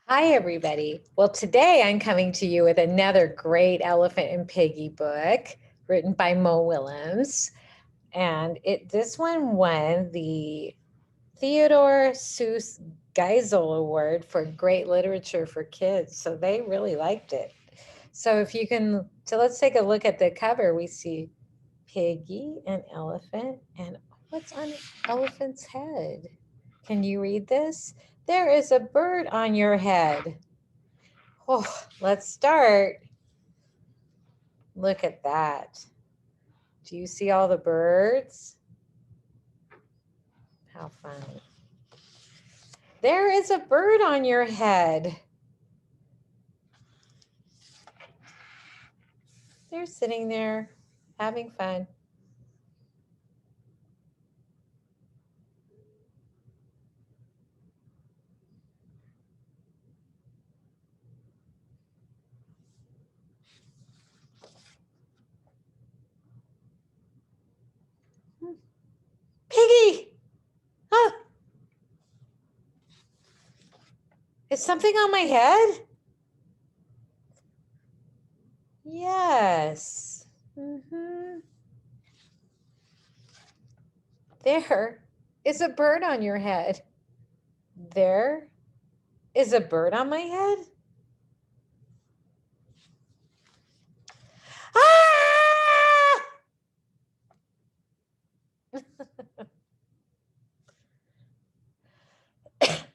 Hi, everybody. Well, today I'm coming to you with another great Elephant and Piggie book written by Mo Willems. And this one won the Theodore Seuss Geisel Award for Great Literature for Kids. So they really liked it. So let's take a look at the cover. We see Piggie, an elephant, and what's on an elephant's head? Can you read this? There is a bird on your head. Oh, let's start. Look at that. Do you see all the birds? How funny. There is a bird on your head. They're sitting there having fun. Piggie! Huh? Is something on my head? Yes. There is a bird on your head. There is a bird on my head. Ah!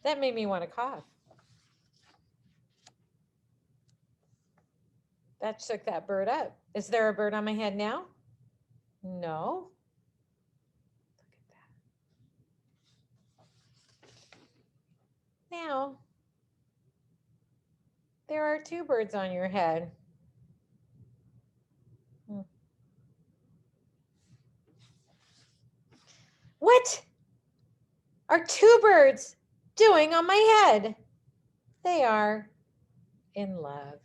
That made me want to cough. That shook that bird up. Is there a bird on my head now? No. Look at that. Now, there are two birds on your head. What are two birds doing on my head? They are in love.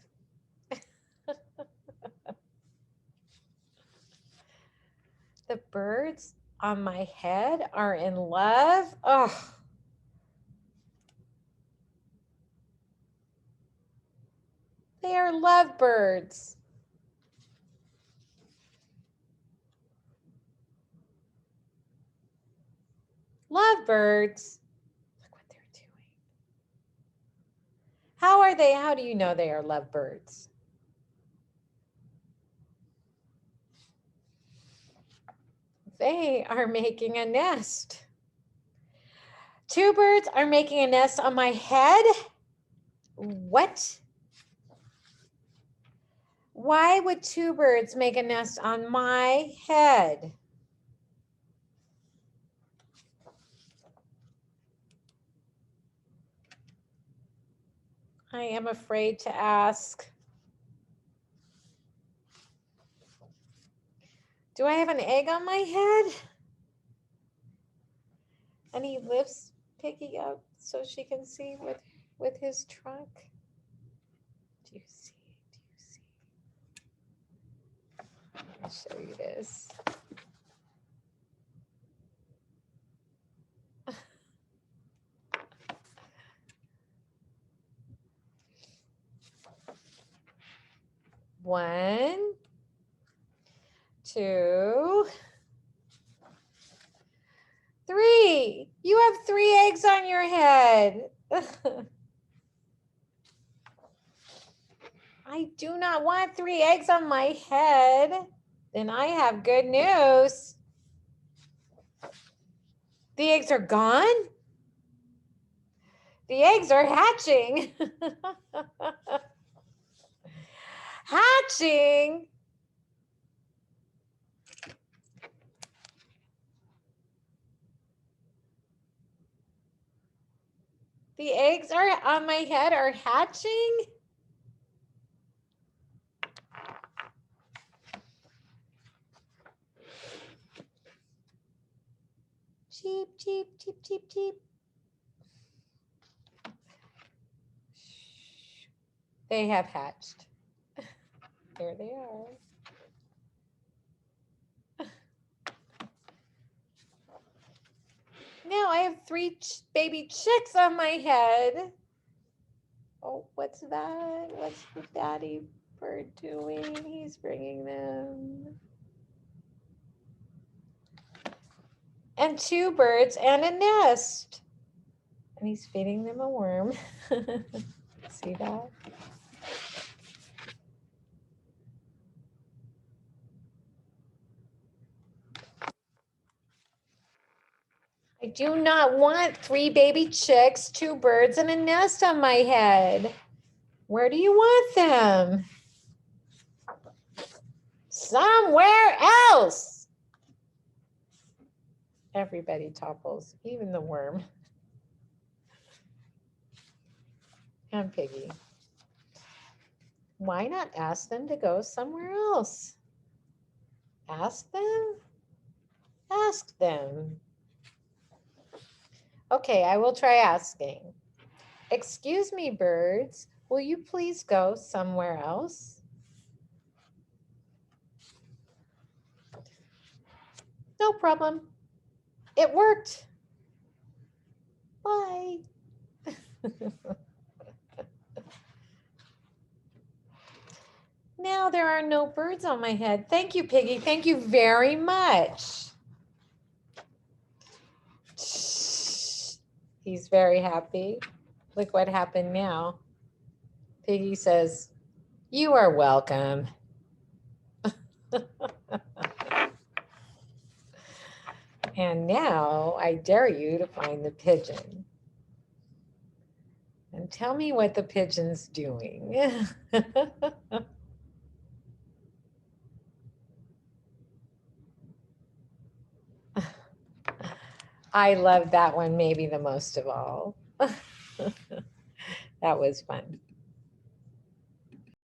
The birds on my head are in love. Oh. They are lovebirds. Lovebirds. Look what they're doing. How are they? How do you know they are lovebirds? They are making a nest. Two birds are making a nest on my head? What? Why would two birds make a nest on my head? I am afraid to ask. Do I have an egg on my head? And he lifts Piggie up so she can see with his trunk. Do you see? Do you see? I'll show you this. One, two, three. You have 3 eggs on your head. I do not want 3 eggs on my head. Then I have good news. The eggs are gone? The eggs are hatching. Hatching? The eggs are on my head are hatching? Cheep, cheep, cheep, cheep, cheep. They have hatched. There they are. Now I have 3 baby chicks on my head. Oh, what's that? What's the daddy bird doing? He's bringing them. And two birds and a nest. And he's feeding them a worm. See that? I do not want 3 baby chicks, 2 birds, and a nest on my head. Where do you want them? Somewhere else. Everybody topples, even the worm. And Piggie. Why not ask them to go somewhere else? Ask them? Ask them. Okay, I will try asking. Excuse me, birds, will you please go somewhere else? No problem. It worked. Bye. Now there are no birds on my head. Thank you, Piggie. Thank you very much. He's very happy. Look what happened now. Piggie says, "You are welcome." And now I dare you to find the pigeon. And tell me what the pigeon's doing. I love that one maybe the most of all. That was fun.